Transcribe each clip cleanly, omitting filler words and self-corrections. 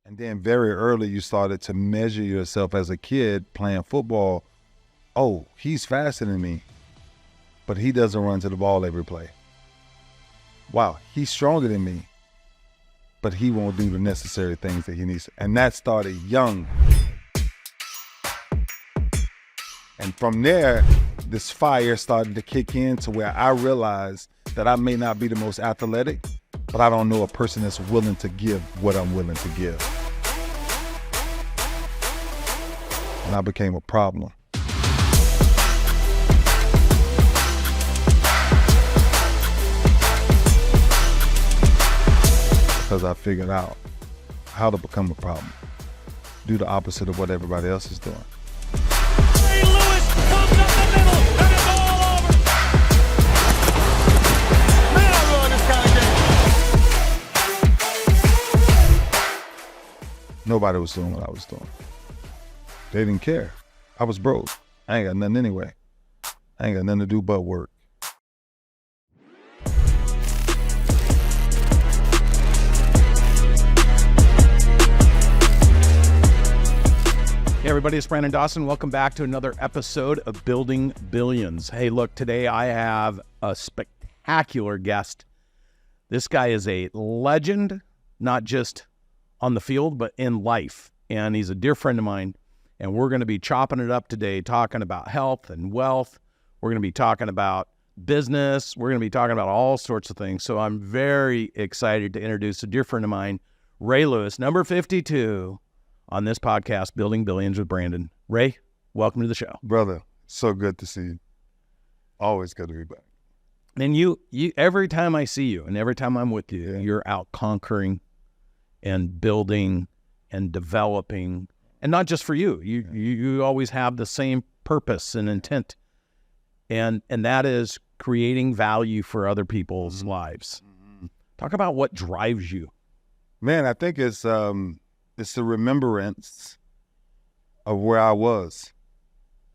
And then very early, you started to measure yourself as a kid playing football. Oh, he's faster than me, but he doesn't run to the ball every play. Wow, he's stronger than me, but he won't do the necessary things that he needs. And that started young. And from there, this fire started to kick in to where I realized that I may not be the most athletic, but I don't know a person that's willing to give what I'm willing to give. And I became a problem. Because I figured out how to become a problem. Do the opposite of what everybody else is doing. Nobody was doing what I was doing. They didn't care. I was broke. I ain't got nothing anyway. I ain't got nothing to do but work. Hey everybody, it's Brandon Dawson. Welcome back to another episode of Building Billions. Hey, look, today I have a spectacular guest. This guy is a legend, not just on the field, but in life. And he's a dear friend of mine. And we're going to be chopping it up today, talking about health and wealth. We're going to be talking about business. We're going to be talking about all sorts of things. So I'm very excited to introduce a dear friend of mine, Ray Lewis, number 52 on this podcast, Building Billions with Brandon. Ray, welcome to the show. Brother, so good to see you. Always good to be back. And you every time I see you and every time I'm with you, You're out conquering and building and developing, and not just for you. You always have the same purpose and intent, and that is creating value for other people's lives. Mm-hmm. Talk about what drives you. Man, I think it's the remembrance of where I was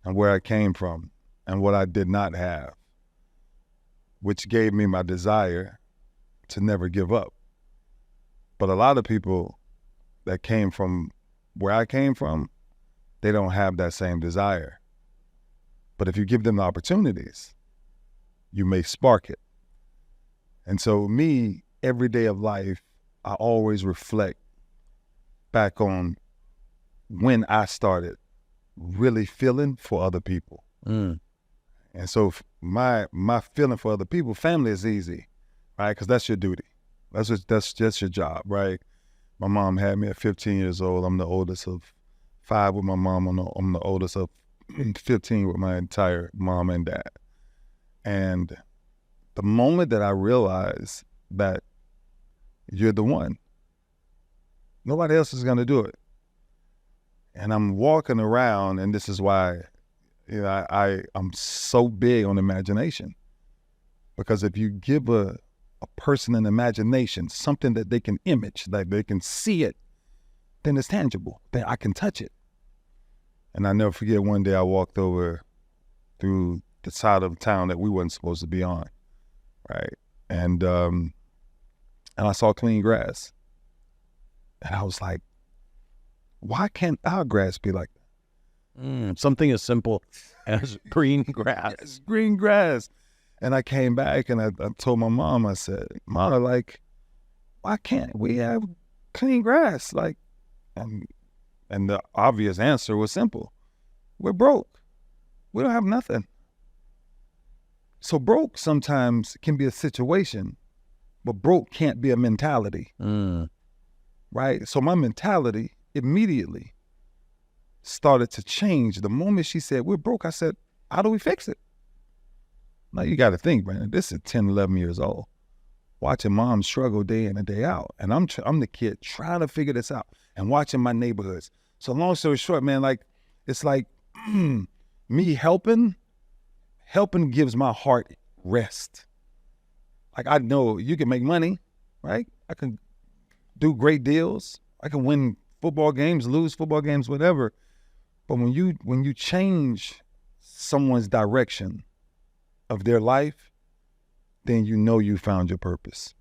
and where I came from and what I did not have, which gave me my desire to never give up. But a lot of people that came from where I came from, they don't have that same desire. But if you give them the opportunities, you may spark it. And so me, every day of life, I always reflect back on when I started really feeling for other people. And so my feeling for other people, family is easy, right? Because that's your duty. That's just your job, right? My mom had me at 15 years old. I'm the oldest of 5 with my mom. I'm the oldest of 15 with my entire mom and dad. And the moment that I realized that you're the one, nobody else is going to do it. And I'm walking around, and this is why I'm so big on imagination. Because if you give a person an imagination, something that they can image, like they can see it, then it's tangible. Then I can touch it. And I never forget, one day I walked over through the side of town that we wasn't supposed to be on, right? And I saw clean grass. And I was like, why can't our grass be like that? Something as simple as green grass. It's green grass. And I came back and I told my mom, I said, Mom, like, why can't we have clean grass? Like, and the obvious answer was simple. We're broke. We don't have nothing. So broke sometimes can be a situation, but broke can't be a mentality. Right? So my mentality immediately started to change. The moment she said, we're broke, I said, how do we fix it? Now you got to think, man, this is 10, 11 years old, watching mom struggle day in and day out. And I'm the kid trying to figure this out and watching my neighborhoods. So long story short, man, like, it's like me helping gives my heart rest. Like, I know you can make money, right? I can do great deals. I can win football games, lose football games, whatever. But when you change someone's direction of their life, then you know you found your purpose.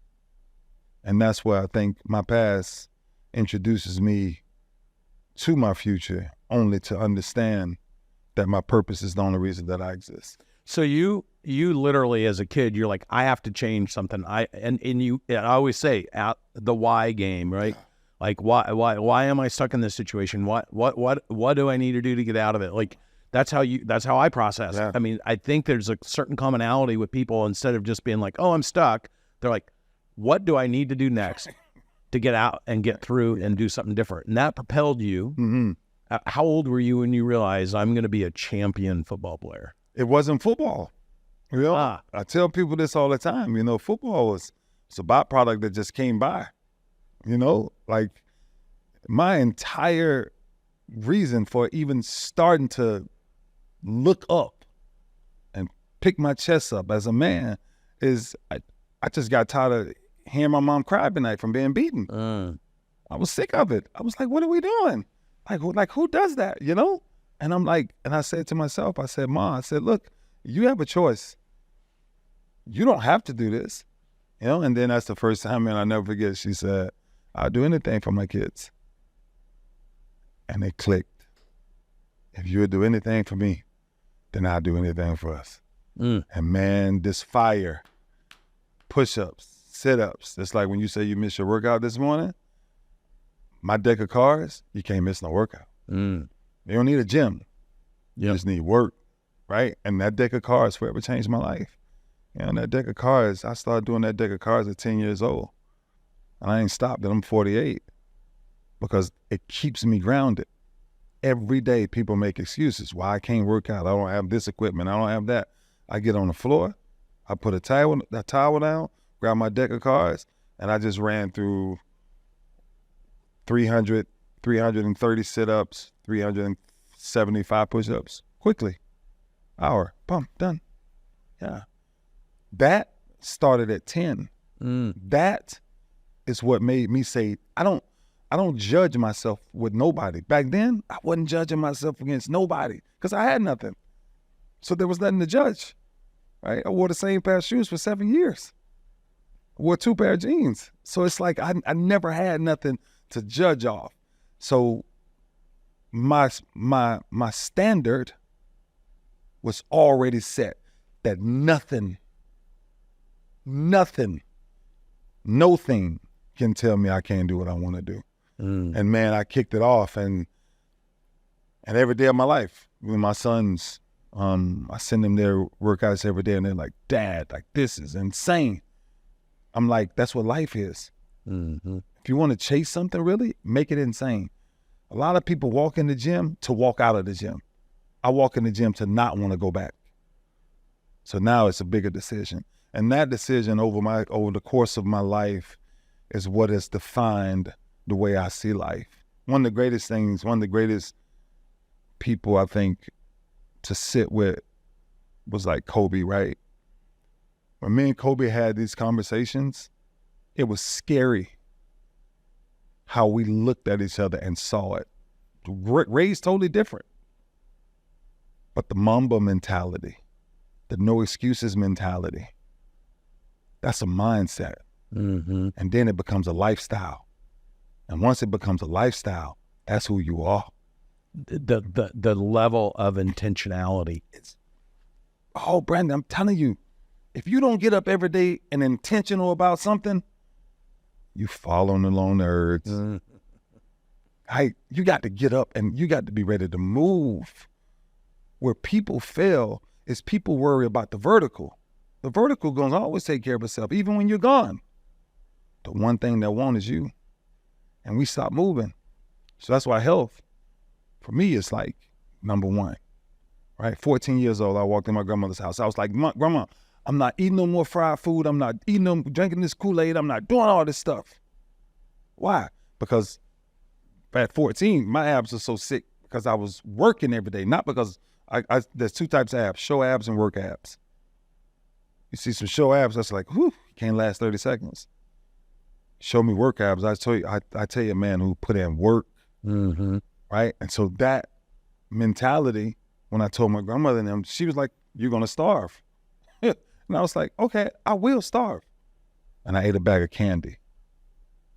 And that's where I think my past introduces me to my future, only to understand that my purpose is the only reason that I exist. So you literally, as a kid, you're like, I have to change something. I always say the why game, right? Like, why am I stuck in this situation? What do I need to do to get out of it? Like, that's how I process. Yeah. I mean, I think there's a certain commonality with people. Instead of just being like, oh, I'm stuck, they're like, what do I need to do next to get out and get through and do something different? And that propelled you. Mm-hmm. How old were you when you realized I'm going to be a champion football player? It wasn't football. I tell people this all the time. Football was a byproduct that just came by. Like my entire reason for even starting to look up and pick my chest up as a man is I just got tired of hearing my mom cry every night from being beaten. I was sick of it. I was like, what are we doing? Like who does that, And I'm like, and I said to myself, I said, Ma, I said, look, you have a choice. You don't have to do this, And then that's the first time, and I'll never forget, she said, I'll do anything for my kids. And it clicked. If you would do anything for me, then I'll do anything for us. And man, this fire, push-ups, sit-ups, it's like when you say you missed your workout this morning, my deck of cards, you can't miss no workout. You don't need a gym. You just need work, right? And that deck of cards forever changed my life. That deck of cards, I started doing that deck of cards at 10 years old. And I ain't stopped and I'm 48 because it keeps me grounded. Every day people make excuses why I can't work out. I don't have this equipment. I don't have that. I get on the floor. I put a towel down, grab my deck of cards, and I just ran through 330 sit-ups, 375 push-ups quickly. Hour, boom, done. Yeah. That started at 10. That is what made me say, I don't judge myself with nobody. Back then, I wasn't judging myself against nobody because I had nothing. So there was nothing to judge, right? I wore the same pair of shoes for 7 years. I wore 2 pair of jeans. So it's like I never had nothing to judge off. So my standard was already set that nothing, no thing can tell me I can't do what I want to do. And man, I kicked it off and every day of my life, with my sons, I send them their workouts every day and they're like, Dad, like this is insane. I'm like, that's what life is. If you want to chase something really, make it insane. A lot of people walk in the gym to walk out of the gym. I walk in the gym to not want to go back. So now it's a bigger decision. And that decision over the course of my life is what has defined the way I see life. One of the greatest people I think to sit with was like Kobe, right? When me and Kobe had these conversations, it was scary how we looked at each other and saw it. Raised totally different. But the Mamba mentality, the no excuses mentality, that's a mindset. And then it becomes a lifestyle. And once it becomes a lifestyle, that's who you are. The level of intentionality. Brandon, I'm telling you, if you don't get up every day and intentional about something, you fall on the lone nerds. You got to get up and you got to be ready to move. Where people fail is people worry about the vertical. The vertical gonna always take care of itself, even when you're gone. The one thing that won't is you. And we stop moving. So that's why health, for me, is like number one, right? 14 years old, I walked in my grandmother's house. I was like, Grandma, I'm not eating no more fried food. I'm not drinking this Kool-Aid. I'm not doing all this stuff. Why? Because at 14, my abs are so sick because I was working every day, not because there's 2 types of abs, show abs and work abs. You see some show abs, that's like, whew, can't last 30 seconds. Show me work abs, I tell you a man who put in work, right? And so that mentality, when I told my grandmother and them, she was like, you're gonna starve. And I was like, okay, I will starve. And I ate a bag of candy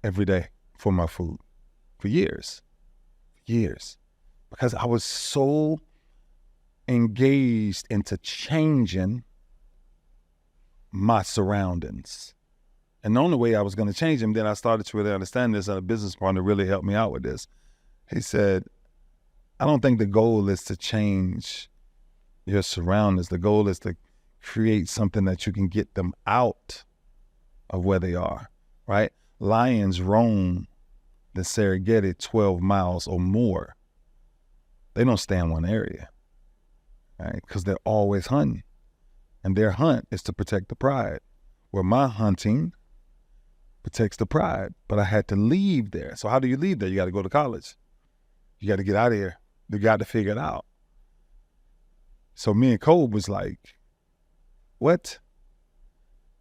every day for my food. for years, because I was so engaged into changing my surroundings. And the only way I was going to change them, then I started to really understand this, and a business partner really helped me out with this. He said, I don't think the goal is to change your surroundings. The goal is to create something that you can get them out of where they are, right? Lions roam the Serengeti 12 miles or more. They don't stay in one area, right? Because they're always hunting. And their hunt is to protect the pride. Where my hunting protects the pride. But I had to leave there. So how do you leave there? You got to go to college. You got to get out of here. You got to figure it out. So me and Cole was like, what?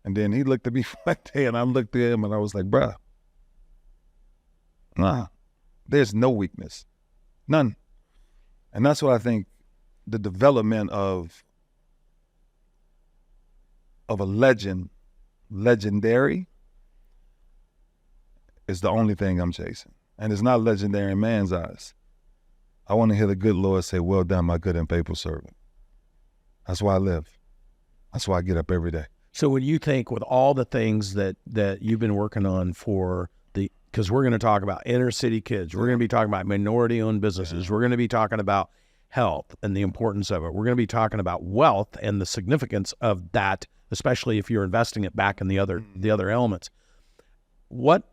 And then he looked at me one day and I looked at him and I was like, bruh, nah, there's no weakness. None. And that's what I think the development of a legendary, is the only thing I'm chasing. And it's not legendary in man's eyes. I want to hear the good Lord say, well done, my good and faithful servant. That's why I live. That's why I get up every day. So when you think with all the things that you've been working on because we're going to talk about inner city kids, we're going to be talking about minority-owned businesses, we're going to be talking about health and the importance of it. We're going to be talking about wealth and the significance of that, especially if you're investing it back in the other elements. What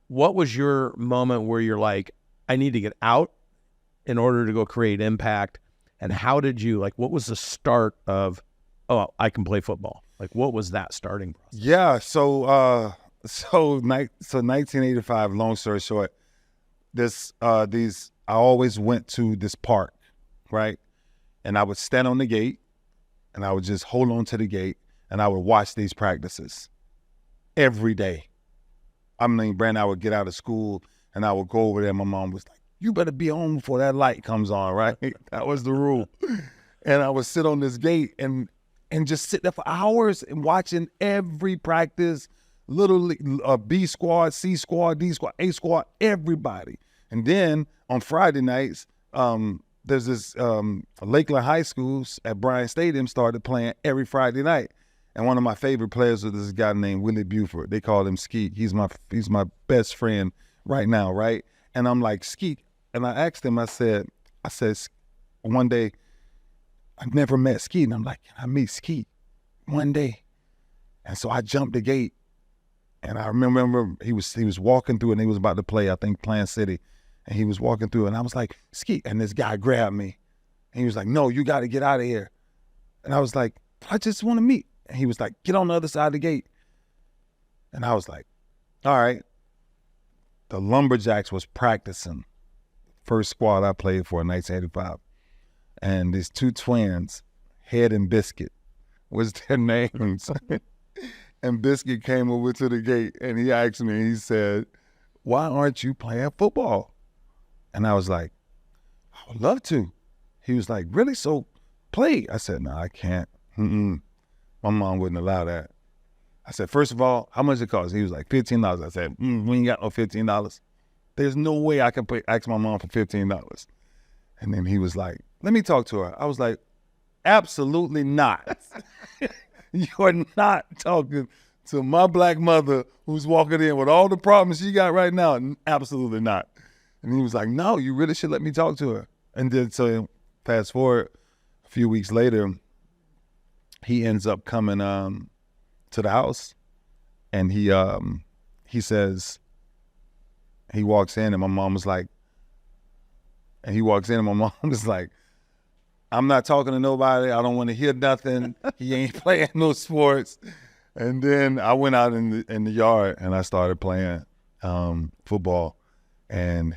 was your moment where you're like, I need to get out in order to go create impact? And how did you, what was the start of, oh, I can play football? What was that starting process? Yeah, so 1985, long story short, I always went to this park, right? And I would stand on the gate and I would just hold on to the gate and I would watch these practices every day. I mean, Brandon, I would get out of school and I would go over there. My mom was like, you better be home before that light comes on, right? That was the rule. And I would sit on this gate and just sit there for hours and watching every practice, literally B squad, C squad, D squad, A squad, everybody. And then on Friday nights, there's this Lakeland High Schools at Bryant Stadium started playing every Friday night. And one of my favorite players was this guy named Willie Buford. They called him Skeet. He's my best friend right now, right? And I'm like, Skeet. And I asked him, I said, one day, I never met Skeet. And I'm like, can I meet Skeet one day? And so I jumped the gate. And I remember he was walking through and he was about to play, I think, Plant City. And he was walking through and I was like, Skeet. And this guy grabbed me. And he was like, no, you got to get out of here. And I was like, I just want to meet. And he was like, get on the other side of the gate. And I was like, all right. The Lumberjacks was practicing. First squad I played for in 1985. And these two twins, Head and Biscuit, was their names. And Biscuit came over to the gate and he asked me, he said, why aren't you playing football? And I was like, I would love to. He was like, really? So play. I said, no, I can't. My mom wouldn't allow that. I said, first of all, how much it cost? He was like, $15. I said, we ain't got no $15. There's no way I can ask my mom for $15. And then he was like, let me talk to her. I was like, absolutely not. You're not talking to my black mother who's walking in with all the problems she got right now. Absolutely not. And he was like, no, you really should let me talk to her. And then so fast forward a few weeks later, he ends up coming to the house, and he says, he walks in and my mom was like, I'm not talking to nobody. I don't want to hear nothing. He ain't playing no sports. And then I went out in the yard and I started playing football, and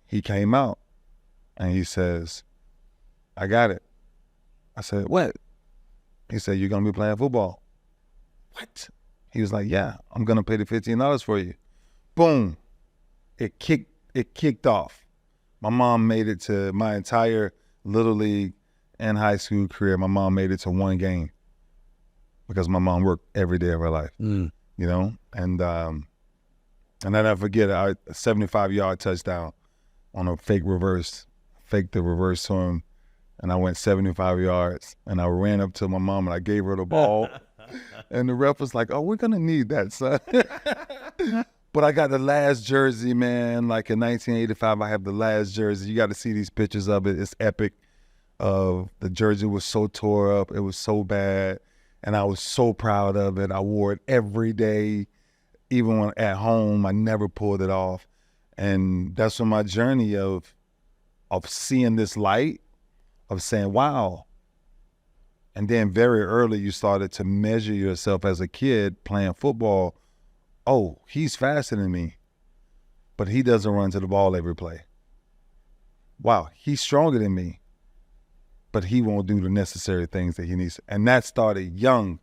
he came out and he says, I got it. I said, what? He said, you're going to be playing football. What? He was like, yeah, I'm going to pay the $15 for you. Boom. It kicked off. My mom made it to my entire Little League and high school career. My mom made it to one game because my mom worked every day of her life, you know? And And I never forget a 75-yard touchdown on a faked the reverse to him. And I went 75 yards, and I ran up to my mom, and I gave her the ball. And the ref was like, oh, we're going to need that, son. But I got the last jersey, man. Like in 1985, I have the last jersey. You got to see these pictures of it. It's epic. The jersey was so tore up. It was so bad. And I was so proud of it. I wore it every day. Even when at home, I never pulled it off. And that's when my journey of seeing this light, of saying, wow. And then very early, you started to measure yourself as a kid playing football. Oh, he's faster than me, but he doesn't run to the ball every play. Wow, he's stronger than me, but he won't do the necessary things that he needs. And that started young.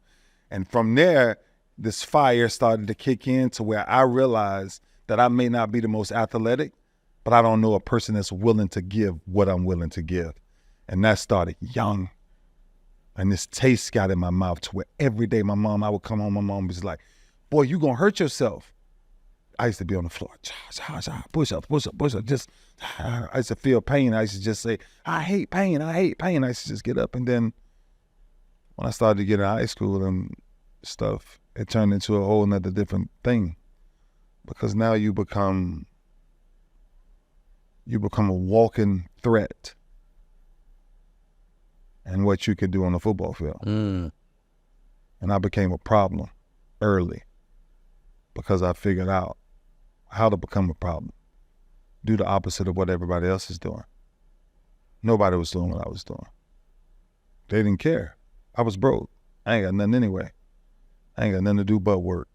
And from there, this fire started to kick in to where I realized that I may not be the most athletic, but I don't know a person that's willing to give what I'm willing to give. And that started young. And this taste got in my mouth to where every day I would come home, my mom was like, boy, you gonna hurt yourself. I used to be on the floor, push up. Just, I used to feel pain. I used to just say, I hate pain. I used to just get up. And then when I started to get in high school and stuff, it turned into a whole nother different thing. Because now you become a walking threat and what you can do on the football field. And I became a problem early because I figured out how to become a problem. Do the opposite of what everybody else is doing. Nobody was doing what I was doing. They didn't care. I was broke. I ain't got nothing anyway. I ain't got nothing to do but work.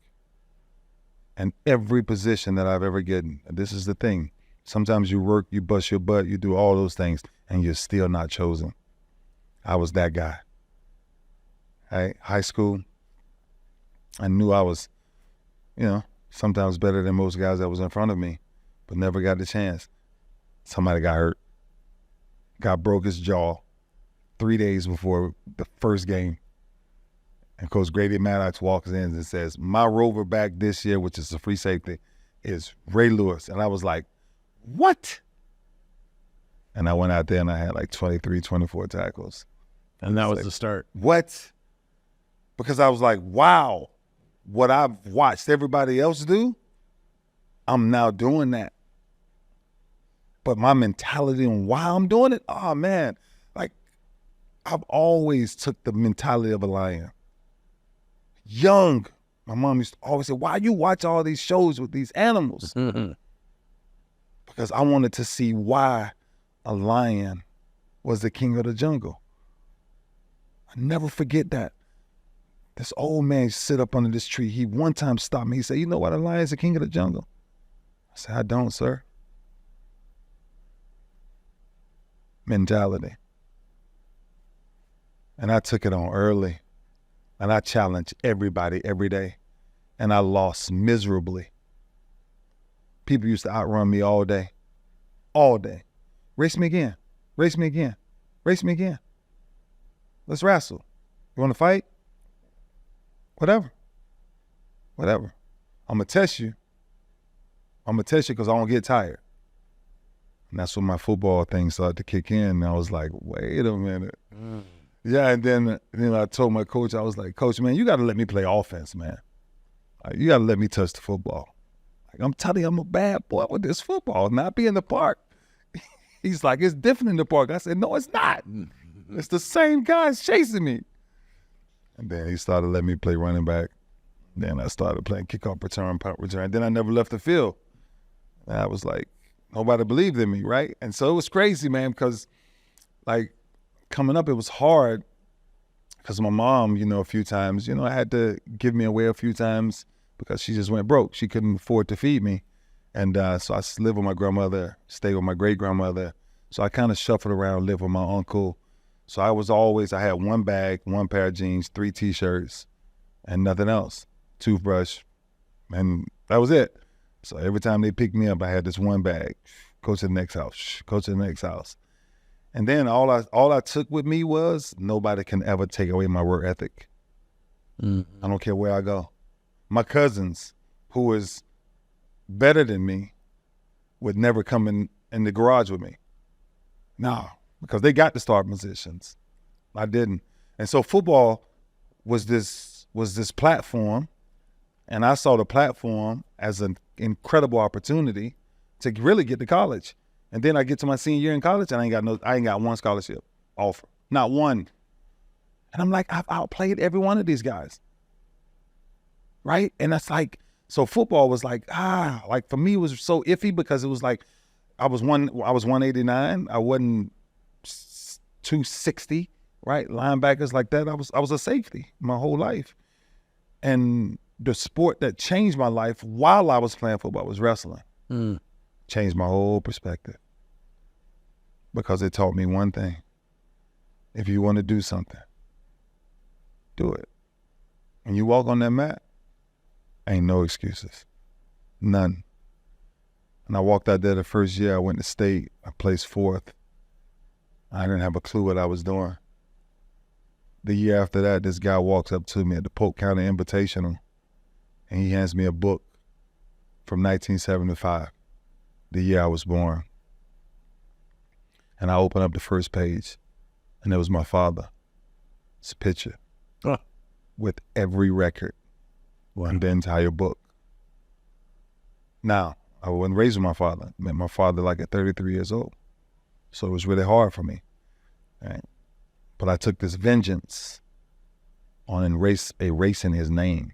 And every position that I've ever gotten, and this is the thing, sometimes you work, you bust your butt, you do all those things, and you're still not chosen. I was that guy. High school, I knew I was, sometimes better than most guys that was in front of me, but never got the chance. Somebody got hurt, broke his jaw 3 days before the first game. And Coach Grady Maddox walks in and says, my rover back this year, which is a free safety, is Ray Lewis. And I was like, what? And I went out there and I had like 23, 24 tackles. And that was the start. What? Because I was like, wow, what I've watched everybody else do, I'm now doing that. But my mentality on why I'm doing it, oh man, like I've always took the mentality of a lion. Young, my mom used to always say, why you watch all these shows with these animals? Because I wanted to see why a lion was the king of the jungle. I never forget that. This old man sit up under this tree. He one time stopped me. He said, you know why the lion's the king of the jungle? I said, I don't, sir. Mentality. And I took it on early. And I challenged everybody every day. And I lost miserably. People used to outrun me all day. All day. Race me again. Race me again. Race me again. Let's wrestle. You want to fight? Whatever. I'm going to test you. Because I don't get tired. And that's when my football thing started to kick in. And I was like, wait a minute. Yeah, and then I told my coach, I was like, Coach, man, you got to let me play offense, man. Like, you got to let me touch the football. Like, I'm telling you, I'm a bad boy with this football, not be in the park. He's like, it's different in the park. I said, no, it's not. It's the same guys chasing me. And then he started letting me play running back. Then I started playing kickoff return, punt return. Then I never left the field. And I was like, nobody believed in me, right? And so it was crazy, man, because like coming up, it was hard because my mom, a few times, had to give me away a few times because she just went broke. She couldn't afford to feed me. And so I lived with my grandmother, stayed with my great-grandmother. So I kind of shuffled around, lived with my uncle. So I had one bag, one pair of jeans, 3 T-shirts, and nothing else. Toothbrush, and that was it. So every time they picked me up, I had this one bag. Go to the next house. Go to the next house. And then all I took with me was nobody can ever take away my work ethic. I don't care where I go. My cousins, who is better than me would never come in the garage with me. No, because they got the starting positions. I didn't. And so football was this platform, and I saw the platform as an incredible opportunity to really get to college. And then I get to my senior year in college, and I ain't got one scholarship offer, not one. And I'm like, I've outplayed every one of these guys, right? And that's like, so football was like for me it was so iffy because it was like I was 189, I wasn't 260, right? Linebackers like that, I was a safety my whole life. And the sport that changed my life while I was playing football was wrestling. Changed my whole perspective because it taught me one thing: if you want to do something, do it. When you walk on that mat, ain't no excuses, none. And I walked out there the first year. I went to state. I placed 4th. I didn't have a clue what I was doing. The year after that, this guy walks up to me at the Polk County Invitational, and he hands me a book from 1975, the year I was born. And I opened up the first page, and it was my father's picture with every record in the entire book. Now, I wasn't raised with my father. I met my father like at 33 years old. So it was really hard for me, right? But I took this vengeance on erasing his name.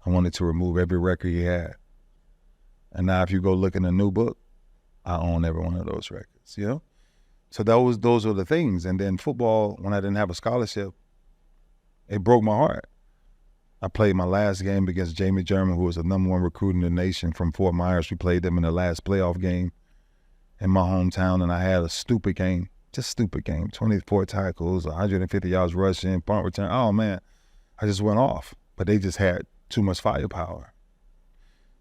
I wanted to remove every record he had. And now if you go look in the new book, I own every one of those records, you know? So those were the things. And then football, when I didn't have a scholarship, it broke my heart. I played my last game against Jamie German, who was the #1 recruit in the nation from Fort Myers. We played them in the last playoff game in my hometown, and I had a stupid game, just stupid game, 24 tackles, 150 yards rushing, punt return. Oh, man, I just went off. But they just had too much firepower.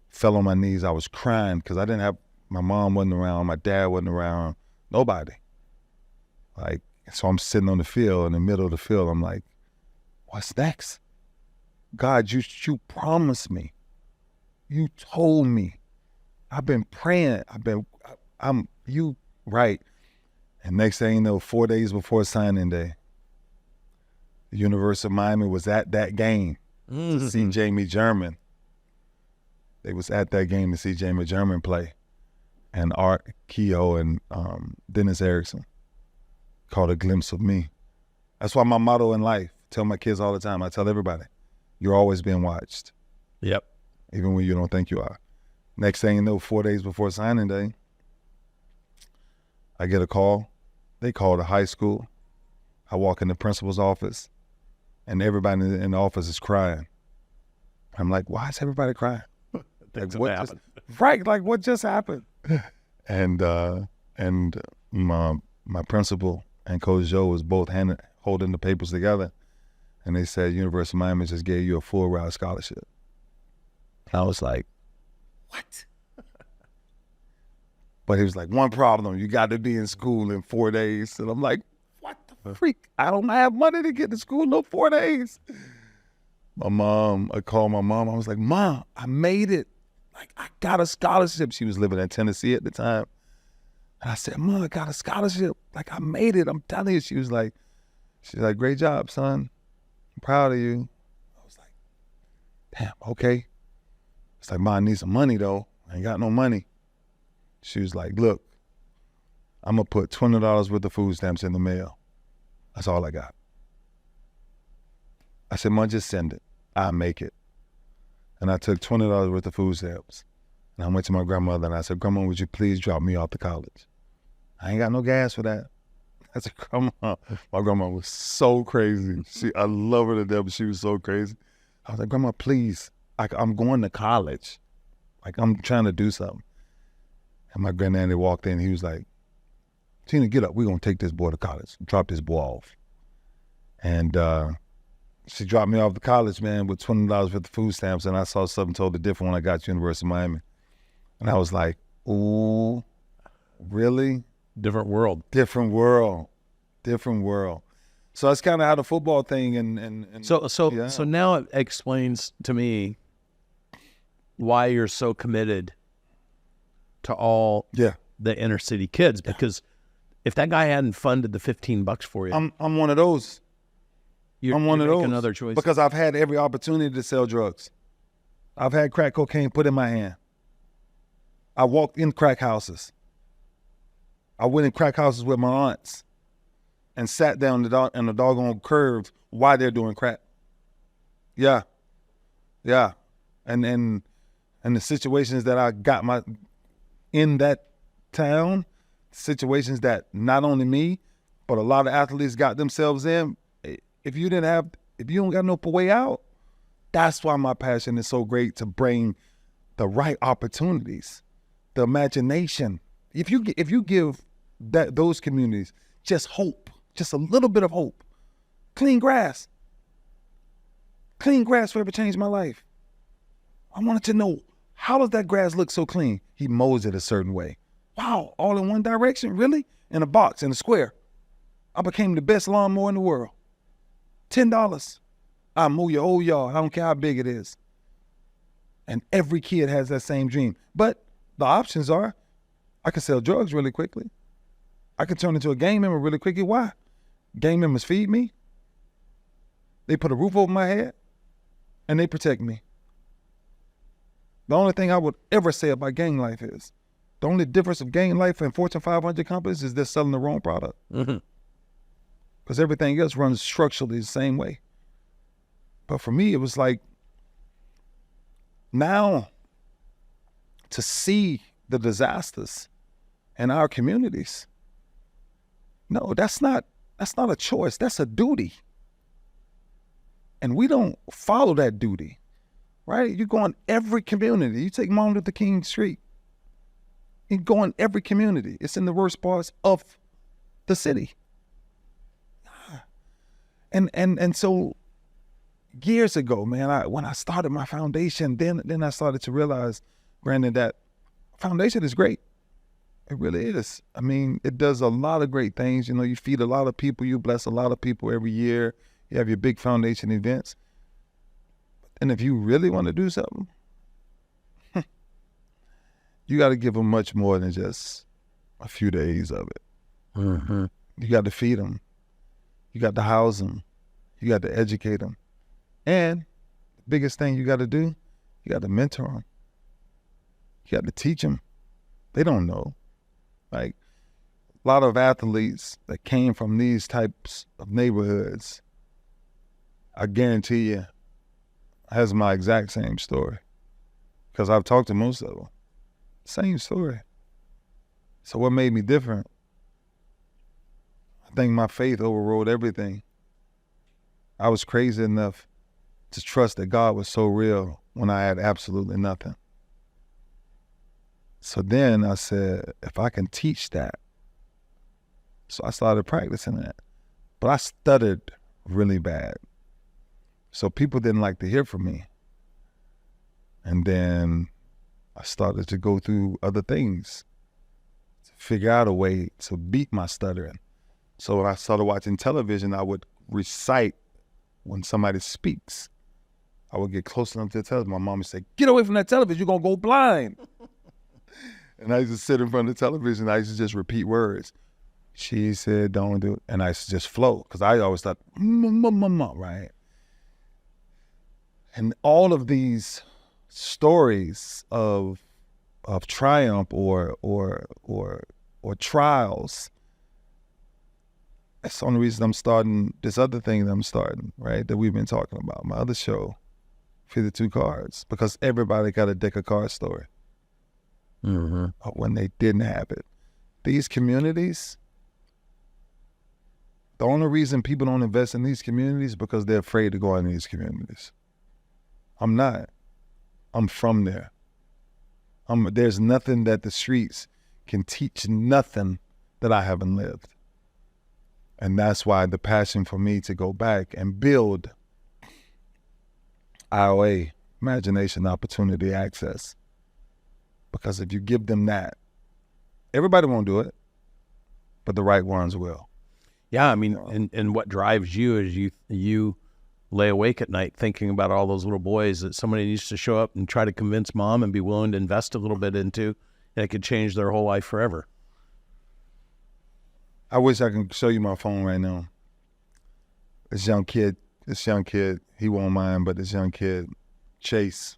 Fell on my knees. I was crying because I didn't have, my mom wasn't around, my dad wasn't around, nobody. Like, so I'm sitting on the field, in the middle of the field. I'm like, what's next? God, you promised me. You told me. I've been praying. You right. And next thing you know, 4 days before signing day, the University of Miami was at that game to see Jamie German. They was at that game to see Jamie German play. And Art Kehoe and Dennis Erickson caught a glimpse of me. That's why my motto in life, tell my kids all the time, I tell everybody, you're always being watched. Yep. Even when you don't think you are. Next thing you know, 4 days before signing day, I get a call. They call the high school. I walk in the principal's office, and everybody in the office is crying. I'm like, why is everybody crying? Like, what happened? Right, like what just happened? And my principal and Coach Joe was both holding the papers together, and they said University of Miami just gave you a full ride scholarship. And I was like, what? But he was like, one problem, you got to be in school in 4 days. And I'm like, what the freak? I don't have money to get to school in no 4 days. I called my mom. I was like, Mom, I made it. Like, I got a scholarship. She was living in Tennessee at the time. And I said, Mom, I got a scholarship. Like, I made it. I'm telling you. She's like, great job, son. I'm proud of you. I was like, damn, okay. It's like, Mom, I need some money, though. I ain't got no money. She was like, look, I'm going to put $20 worth of food stamps in the mail. That's all I got. I said, Mom, just send it. I'll make it. And I took $20 worth of food stamps. And I went to my grandmother and I said, Grandma, would you please drop me off to college? I ain't got no gas for that. I said, Grandma. My grandma was so crazy. I love her to death, but she was so crazy. I was like, Grandma, please. I'm going to college. Like, I'm trying to do something. And my granddaddy walked in. He was like, Tina, get up. We're going to take this boy to college. Drop this boy off. And she dropped me off to college, man, with $20 worth of food stamps. And I saw something totally different when I got to University of Miami. And I was like, ooh, really? Different world. Different world. Different world. So that's kind of how the football thing and So now it explains to me why you're so committed to all the inner city kids, because if that guy hadn't funded the $15 for you, I'm one of those. I'm one of those. Another choice. Because I've had every opportunity to sell drugs. I've had crack cocaine put in my hand. I walked in crack houses. I went in crack houses with my aunts and sat down in the doggone curves while they're doing crack. Yeah. And the situations that I got in that town, situations that not only me, but a lot of athletes got themselves in. If you don't got no way out, that's why my passion is so great, to bring the right opportunities, the imagination. If you give those communities just hope, just a little bit of hope, clean grass forever changed my life. I wanted to know, how does that grass look so clean? He mows it a certain way. Wow, all in one direction, really? In a box, in a square. I became the best lawnmower in the world. $10. I mow your whole yard. I don't care how big it is. And every kid has that same dream. But the options are, I can sell drugs really quickly. I can turn into a gang member really quickly. Why? Gang members feed me. They put a roof over my head. And they protect me. The only thing I would ever say about gang life is, the only difference of gang life and Fortune 500 companies is they're selling the wrong product. Because everything else runs structurally the same way. But for me, it was like, now to see the disasters in our communities, no, that's not a choice. That's a duty. And we don't follow that duty, right? You go in every community. You take Martin Luther King Street. You go in every community. It's in the worst parts of the city. And so years ago, man, when I started my foundation, then I started to realize, Brandon, that foundation is great. It really is. I mean, it does a lot of great things. You know, you feed a lot of people, you bless a lot of people every year. You have your big foundation events. And if you really want to do something, you got to give them much more than just a few days of it. You got to feed them. You got to house them. You got to educate them. And the biggest thing you got to do, you got to mentor them. You got to teach them. They don't know. Like, a lot of athletes that came from these types of neighborhoods, I guarantee you, has my exact same story. Because I've talked to most of them. Same story. So what made me different? I think my faith overrode everything. I was crazy enough to trust that God was so real when I had absolutely nothing. So then I said, if I can teach that. So I started practicing that. But I stuttered really bad. So people didn't like to hear from me. And then I started to go through other things to figure out a way to beat my stuttering. So when I started watching television, I would recite when somebody speaks. I would get close enough to the television. My mom would say, "Get away from that television, you're going to go blind." And I used to sit in front of the television. I used to just repeat words. She said, "Don't do it." And I used to just flow, because I always thought, right? And all of these stories of triumph or trials, that's the only reason I'm starting this other thing that I'm starting, right? That we've been talking about, my other show, 52 Cards, because everybody got a deck of cards story. When they didn't have it. These communities, the only reason people don't invest in these communities is because they're afraid to go in these communities. I'm not. I'm from there. There's nothing that the streets can teach, nothing that I haven't lived. And that's why the passion for me to go back and build IOA, Imagination, Opportunity, Access. Because if you give them that, everybody won't do it, but the right ones will. Yeah, I mean, and what drives you is you lay awake at night thinking about all those little boys that somebody needs to show up and try to convince mom and be willing to invest a little bit into, and it could change their whole life forever. I wish I could show you my phone right now. This young kid, he won't mind, but this young kid, Chase,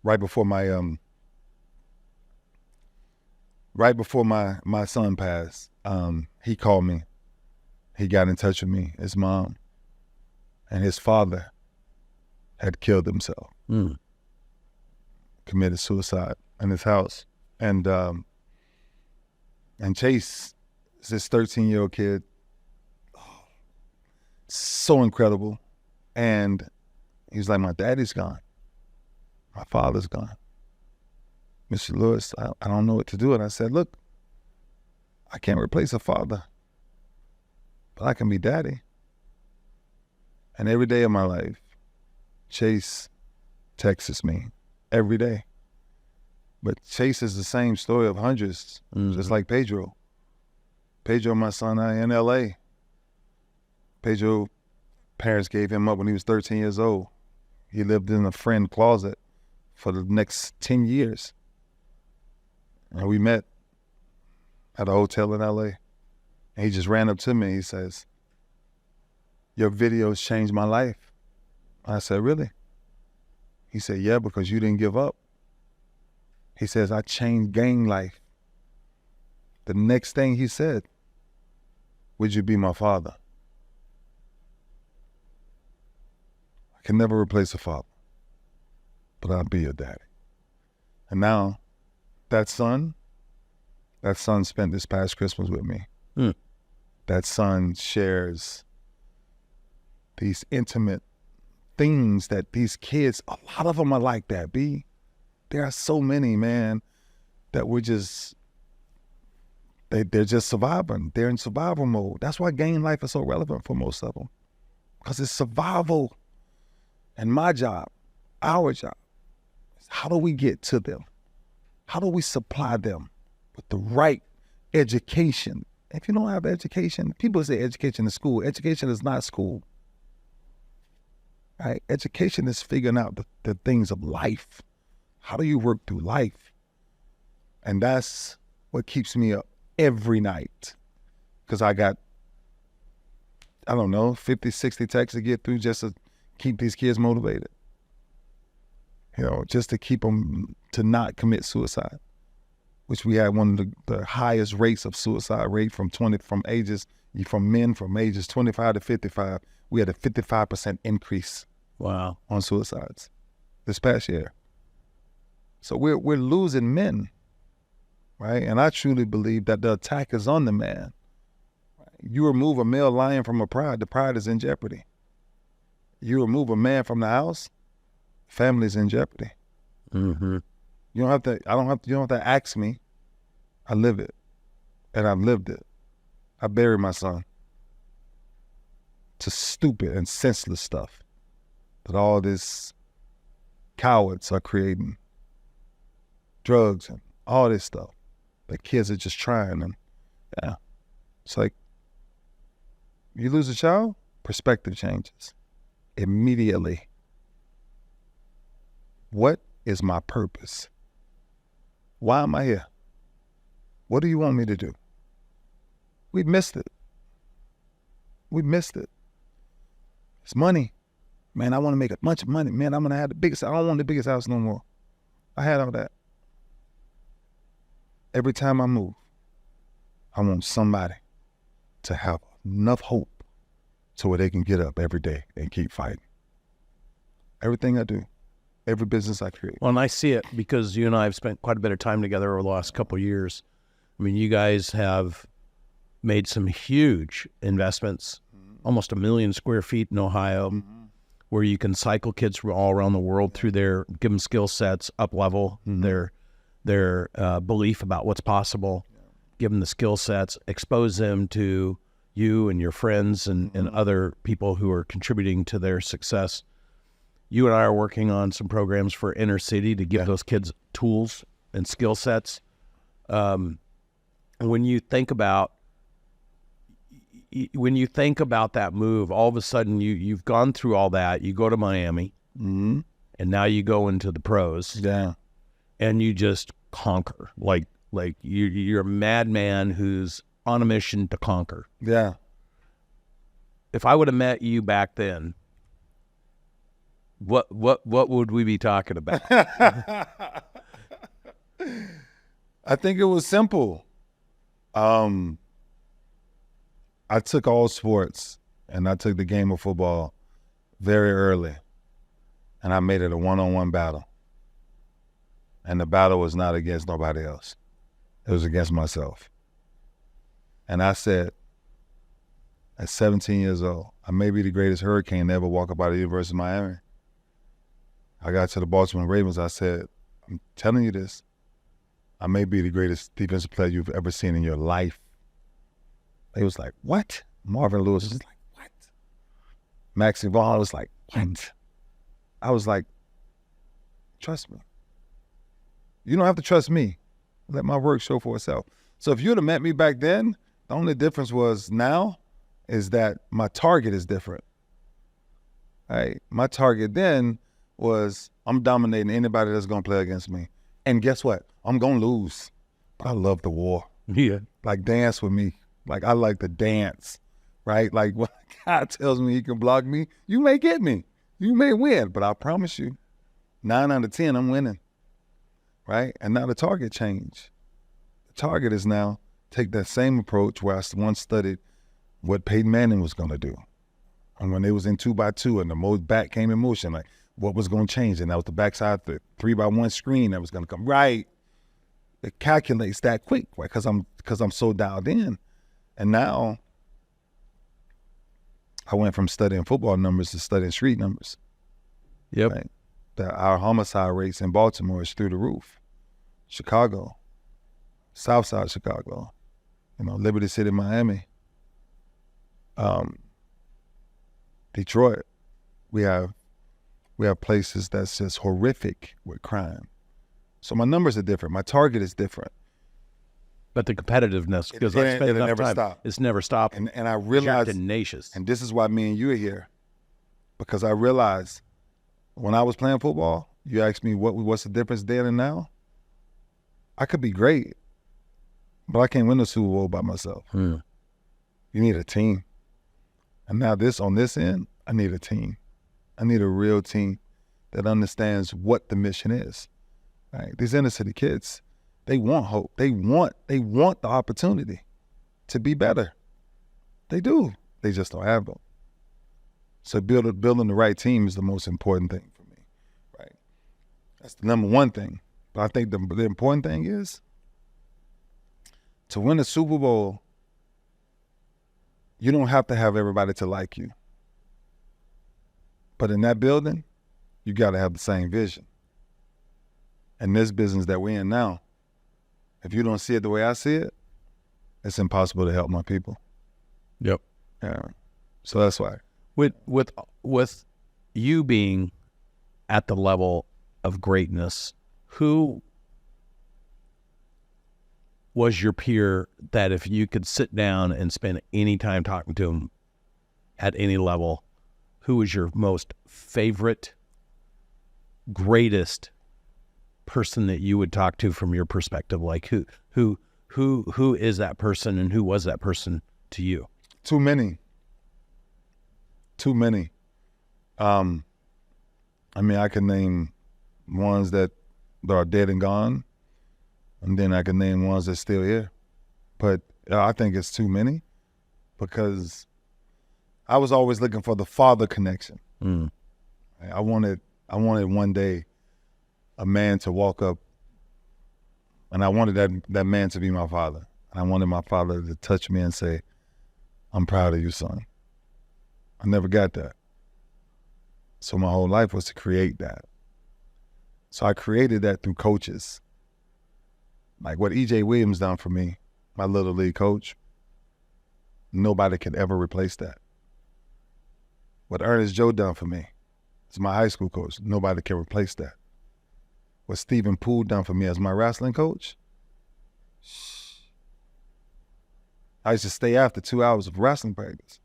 right before my son passed, he called me. He got in touch with me, his mom, and his father had killed himself, committed suicide in his house. And Chase is this 13-year-old kid, so incredible. And he was like, my daddy's gone. My father's gone. Mr. Lewis, I don't know what to do. And I said, look, I can't replace a father, but I can be daddy. And every day of my life, Chase texts me every day. But Chase is the same story of hundreds, just like Pedro. Pedro, my son, in L.A. Pedro, parents gave him up when he was 13 years old. He lived in a friend closet for the next 10 years. And we met at a hotel in L.A. And he just ran up to me. He says, your videos changed my life. I said, really? He said, yeah, because you didn't give up. He says, I changed gang life. The next thing he said, would you be my father? I can never replace a father, but I'll be your daddy. And now that son spent this past Christmas with me. That son shares these intimate things that these kids, a lot of them are like that, B. There are so many, man, that we're just, they're just surviving. They're in survival mode. That's why gang life is so relevant for most of them, because it's survival. And my job, our job, is how do we get to them? How do we supply them with the right education? If you don't have education, people say education is school. Education is not school. Right? Education is figuring out the things of life. How do you work through life? And that's what keeps me up every night. Because I got, 50, 60 texts to get through just to keep these kids motivated. Just to keep them to not commit suicide, which we had one of the highest rates of suicide rate from men from ages 25 to 55. We had a 55% increase. Wow. On suicides this past year. So we're losing men, right? And I truly believe that the attack is on the man. You remove a male lion from a pride, the pride is in jeopardy. You remove a man from the house, family's in jeopardy. You don't have to ask me. I live it, and I've lived it. I buried my son to stupid and senseless stuff that all these cowards are creating. Drugs and all this stuff that kids are just trying. And yeah, it's like, you lose a child, perspective changes immediately. What is my purpose? Why am I here? What do you want me to do? We missed it. It's money. Man, I want to make a bunch of money. Man, I'm going to have the biggest. I don't want the biggest house no more. I had all that. Every time I move, I want somebody to have enough hope so where they can get up every day and keep fighting. Everything I do, every business I create. Well, and I see it because you and I have spent quite a bit of time together over the last couple of years. I mean, you guys have made some huge investments, almost 1 million square feet in Ohio, where you can cycle kids from all around the world through give them skill sets, up level their belief about what's possible, give them the skill sets, expose them to you and your friends and other people who are contributing to their success. You and I are working on some programs for inner city to give those kids tools and skill sets. When you think about, when you think about that move, all of a sudden you've gone through all that. You go to Miami, Mm-hmm. and now you go into the pros, Yeah. and you just conquer. Like you're a madman who's on a mission to conquer. Yeah. If I would have met you back then, what would we be talking about? I think it was simple. I took all sports, and I took the game of football very early, and I made it a one-on-one battle. And the battle was not against nobody else. It was against myself. And I said, at 17 years old, I may be the greatest hurricane to ever walk up out of the University of Miami. I got to the Baltimore Ravens. I said, I'm telling you this. I may be the greatest defensive player you've ever seen in your life. They was like, what? Marvin Lewis was like, what? Maxie Vaughn was like, what? I was like, trust me. You don't have to trust me. Let my work show for itself. So if you would have met me back then, the only difference was now is that my target is different. Right? My target then was I'm dominating anybody that's going to play against me. And guess what? I'm going to lose. But I love the war. Yeah. Like, dance with me. Like, I like to dance, right? Like, when God tells me he can block me, you may get me. You may win, but I promise you, 9 out of 10, I'm winning, right? And now the target changed. The target is now take that same approach where I once studied what Peyton Manning was going to do. And when they was in 2x2 and the back came in motion, like, what was going to change? And that was the backside, the 3x1 screen that was going to come. Right. It calculates that quick, right? Because I'm so dialed in. And now I went from studying football numbers to studying street numbers. Yep. Right? Our homicide rates in Baltimore is through the roof. Chicago, Southside Chicago, Liberty City, Miami, Detroit. We have places that's just horrific with crime. So my numbers are different. My target is different. But the competitiveness, because I spent enough never time, stop. it's never stopping. And I realized, tenacious. and this is why me and you are here, because I realized when I was playing football, you asked me what's the difference then and now. I could be great, but I can't win the Super Bowl by myself. You need a team. And now on this end, I need a team. I need a real team that understands what the mission is. Right? These inner city kids, they want hope. They want the opportunity to be better. They do. They just don't have them. So building the right team is the most important thing for me. Right? That's the number one thing. But I think the important thing is to win a Super Bowl, you don't have to have everybody to like you. But in that building, you got to have the same vision. And this business that we're in now, if you don't see it the way I see it, it's impossible to help my people. Yep. Yeah. So that's why. With you being at the level of greatness, who was your peer that if you could sit down and spend any time talking to him at any level, who was your most favorite, greatest person that you would talk to from your perspective? Like who is that person and who was that person to you? Too many. I mean, I can name ones that are dead and gone, and then I can name ones that's still here. But I think it's too many because I was always looking for the father connection. I wanted one day a man to walk up, and I wanted that man to be my father. I wanted my father to touch me and say, "I'm proud of you, son." I never got that. So my whole life was to create that. So I created that through coaches. Like what E.J. Williams done for me, my little league coach, nobody could ever replace that. What Ernest Joe done for me, as my high school coach, nobody can replace that. What Stephen Poole done for me as my wrestling coach, I used to stay after 2 hours of wrestling practice.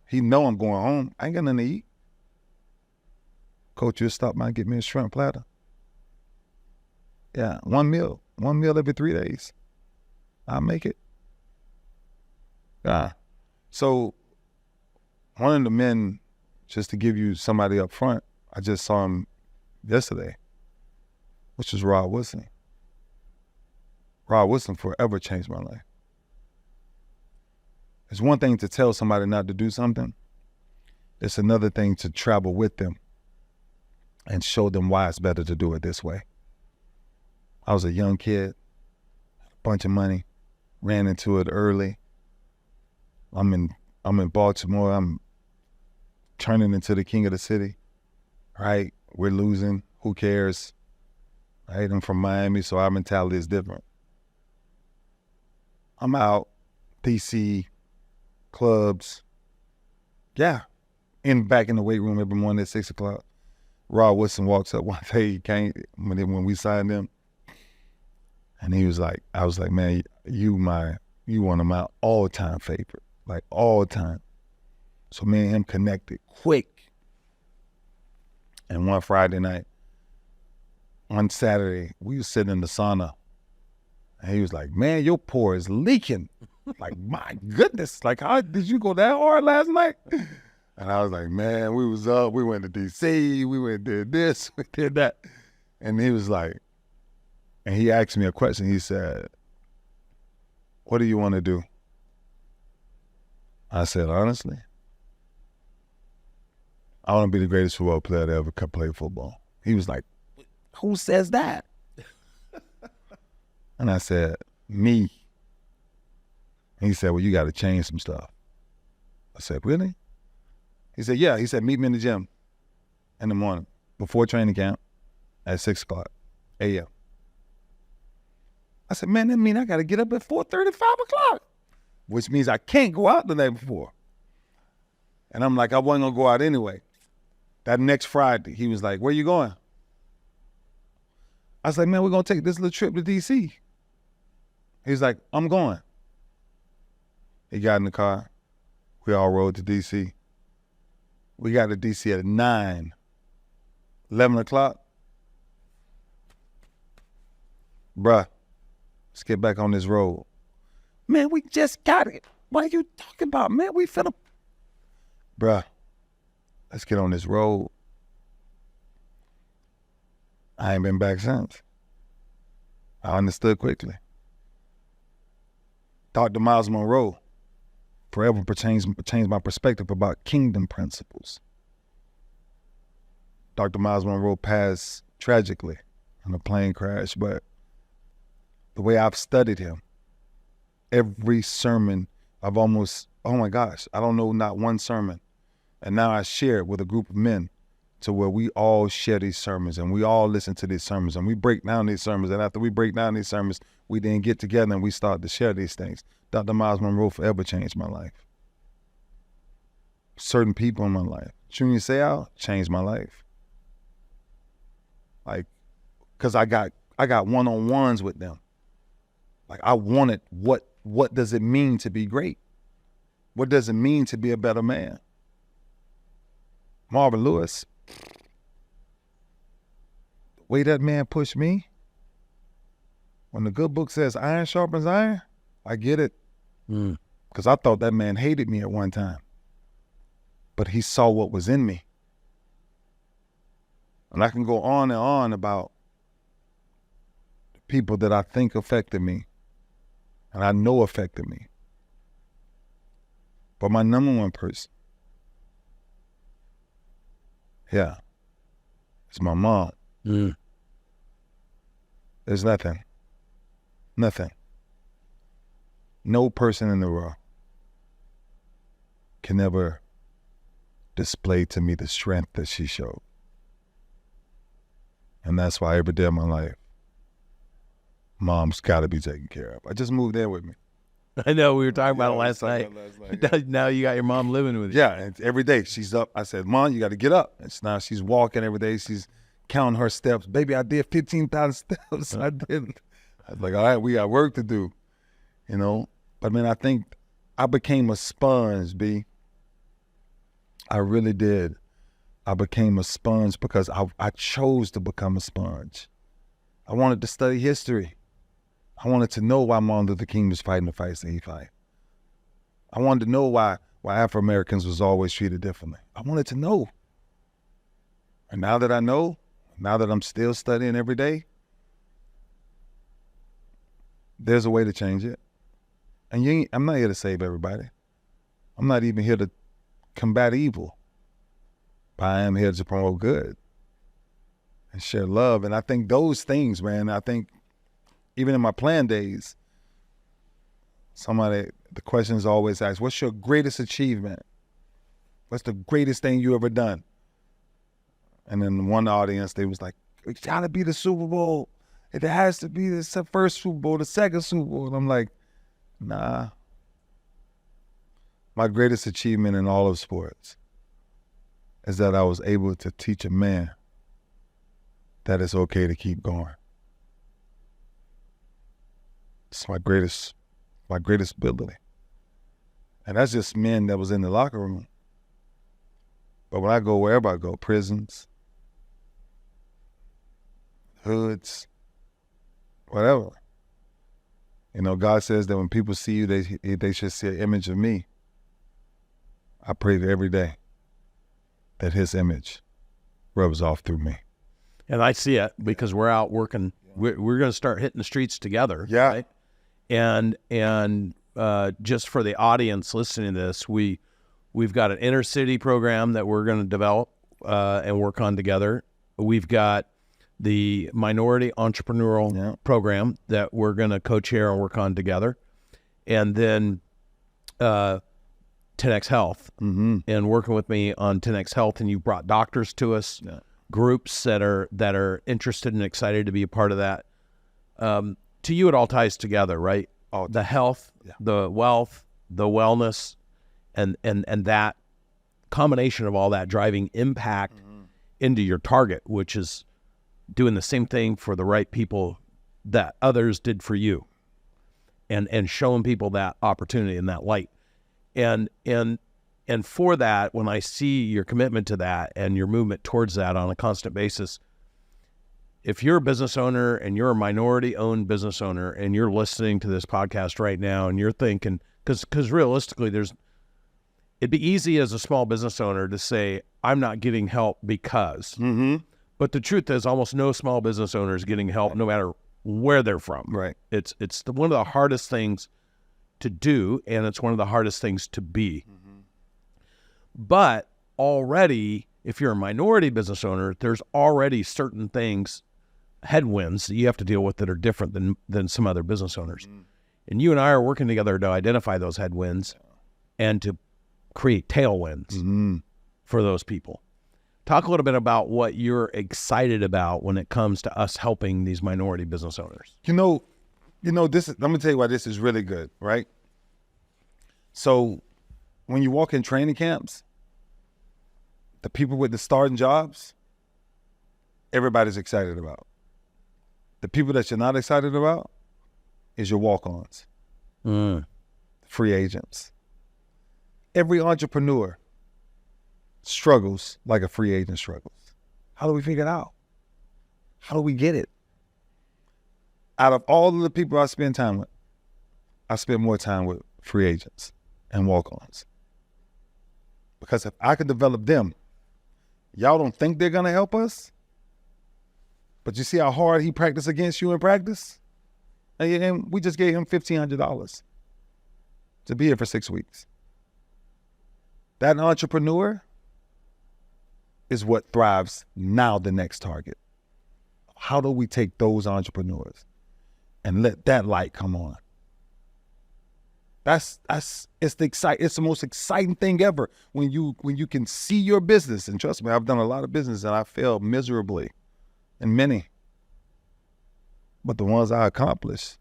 He know I'm going home. I ain't got nothing to eat. Coach, you'll stop by and get me a shrimp platter. Yeah, one meal every 3 days. I'll make it. Yeah. So one of the men, just to give you somebody up front, I just saw him yesterday, which was Rod Woodson. Rod Woodson forever changed my life. It's one thing to tell somebody not to do something. It's another thing to travel with them and show them why it's better to do it this way. I was a young kid, had a bunch of money, ran into it early. I'm in Baltimore. I'm turning into the king of the city, right? We're losing. Who cares? Right? I'm from Miami, so our mentality is different. I'm out, DC, clubs. Yeah. Back in the weight room every morning at 6 o'clock. Rod Woodson walks up one day. He came when we signed him. And he was like, I was like, man, you one of my all-time favorite, like all time. So me and him connected quick. And one Friday night, on Saturday, we was sitting in the sauna. And he was like, man, your pore is leaking. Like, my goodness, like, how did you go that hard last night? And I was like, man, we was up, we went to DC, we went and did this, we did that. And he was like, and he asked me a question. He said, what do you want to do? I said, honestly, I want to be the greatest football player that ever play football. He was like, who says that? And I said, me. And he said, well, you got to change some stuff. I said, really? He said, yeah. He said, meet me in the gym in the morning before training camp at 6 o'clock a.m. I said, man, that means I got to get up at 4:30, 5 o'clock, which means I can't go out the night before. And I'm like, I wasn't going to go out anyway. That next Friday, he was like, where you going? I was like, man, we're going to take this little trip to DC. He's like, I'm going. He got in the car. We all rode to DC. We got to DC at 9, 11 o'clock. Bruh, let's get back on this road. Man, we just got it. What are you talking about, man? We finna. Bruh, let's get on this road. I ain't been back since. I understood quickly. Dr. Miles Monroe forever changed my perspective about kingdom principles. Dr. Miles Monroe passed tragically in a plane crash, but the way I've studied him, every sermon I've almost, oh my gosh, I don't know not one sermon. And now I share it with a group of men to where we all share these sermons and we all listen to these sermons and we break down these sermons. And after we break down these sermons, we then get together and we start to share these things. Dr. Miles Monroe forever changed my life. Certain people in my life. Junior Seau changed my life. Like, cause I got one-on-ones with them. Like I wanted, what does it mean to be great? What does it mean to be a better man? Marvin Lewis, the way that man pushed me, when the good book says iron sharpens iron, I get it. Because I thought that man hated me at one time. But he saw what was in me. And I can go on and on about the people that I think affected me and I know affected me. But my number one person, yeah, it's my mom. There's nothing. No person in the world can ever display to me the strength that she showed. And that's why every day of my life, mom's got to be taken care of. I just moved in with me. I know, we were talking about it last night. Yeah. Now you got your mom living with you. Yeah, and every day she's up. I said, Mom, you got to get up. And now she's walking every day. She's counting her steps. Baby, I did 15,000 steps. I did. I was like, all right, we got work to do. you know. But man, I think I became a sponge, B. I really did. I became a sponge because I chose to become a sponge. I wanted to study history. I wanted to know why Martin Luther King was fighting the fights that he fight. I wanted to know why Afro-Americans was always treated differently. I wanted to know. And now that I know, now that I'm still studying every day, there's a way to change it. And I'm not here to save everybody. I'm not even here to combat evil. But I am here to promote good and share love. And I think those things, man, I think even in my plan days, the question is always asked, what's your greatest achievement? What's the greatest thing you ever done? And in one audience, they was like, it's gotta be the Super Bowl. It has to be the first Super Bowl, the second Super Bowl. And I'm like, nah. My greatest achievement in all of sports is that I was able to teach a man that it's okay to keep going. It's my greatest ability. And that's just men that was in the locker room. But when I go wherever I go, prisons, hoods, whatever, you know, God says that when people see you, they should see an image of me. I pray that every day that his image rubs off through me. And I see it because we're out working. We're going to start hitting the streets together. Yeah. Right? And just for the audience listening to this, we've got an inner city program that we're going to develop and work on together. We've got the minority entrepreneurial program that we're going to co-chair and work on together. And then 10X Health and working with me on 10X Health. And you brought doctors to us, groups that are interested and excited to be a part of that. To you, it all ties together, right? The health, the wealth, the wellness, and that combination of all that driving impact into your target, which is doing the same thing for the right people that others did for you, and showing people that opportunity and that light. And for that, when I see your commitment to that and your movement towards that on a constant basis, if you're a business owner and you're a minority-owned business owner and you're listening to this podcast right now and you're thinking, because realistically, it'd be easy as a small business owner to say, I'm not getting help because. But the truth is almost no small business owner is getting help no matter where they're from. Right. It's one of the hardest things to do, and it's one of the hardest things to be. But already, if you're a minority business owner, there's already certain things, headwinds that you have to deal with that are different than some other business owners. And you and I are working together to identify those headwinds and to create tailwinds for those people. Talk a little bit about what you're excited about when it comes to us helping these minority business owners. You know, this. I'm gonna tell you why this is really good, right? So, when you walk in training camps, the people with the starting jobs, everybody's excited about. The people that you're not excited about is your walk-ons, free agents. Every entrepreneur struggles like a free agent struggles. How do we figure it out? How do we get it? Out of all of the people I spend time with, I spend more time with free agents and walk-ons. Because if I could develop them, y'all don't think they're gonna help us? But you see how hard he practiced against you in practice? And we just gave him $1,500 to be here for 6 weeks. That entrepreneur is what thrives now the next target. How do we take those entrepreneurs and let that light come on? It's the most exciting thing ever when you can see your business. And trust me, I've done a lot of business and I failed miserably in many. But the ones I accomplished,